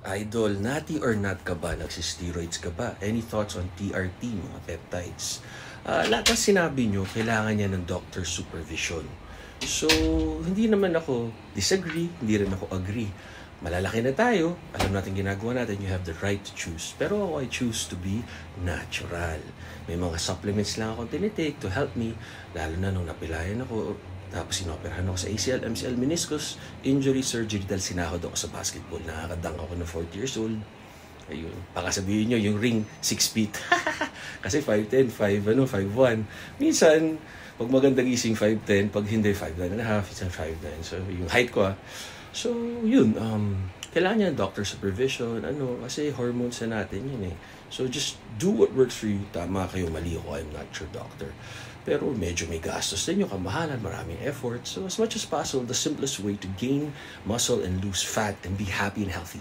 Idol, natty or not ka ba? Nagsisteroids ka ba? Any thoughts on TRT, mga peptides? Lahat ng sinabi nyo, kailangan niya ng doctor supervision. So, hindi naman ako disagree, hindi rin ako agree. Malalaki na tayo, alam natin ginagawa natin, you have the right to choose. Pero ako, I choose to be natural. May mga supplements lang akong tinitake to help me, lalo na nung napilayan ako, tapos sinoperahan ako sa ACL, MCL, meniscus, injury, surgery dahil sinahod ako sa basketball. Nakakadang ako na 40 years old. Ayun, baka sabihin nyo, yung ring, 6 feet. Kasi 5'10", 5'1". Minsan, pag magandang gising, 5'10", pag hindi, 5'9 and a half, minsan 5'9". So, yung height ko So, yun, kailangan niya doctor supervision, kasi hormones na natin yun eh. So, just do what works for you. Tama kayo, mali ako, I'm not your doctor. Pero medyo may gastos din yung kamahalan, maraming effort. So, as much as possible, the simplest way to gain muscle and lose fat and be happy and healthy.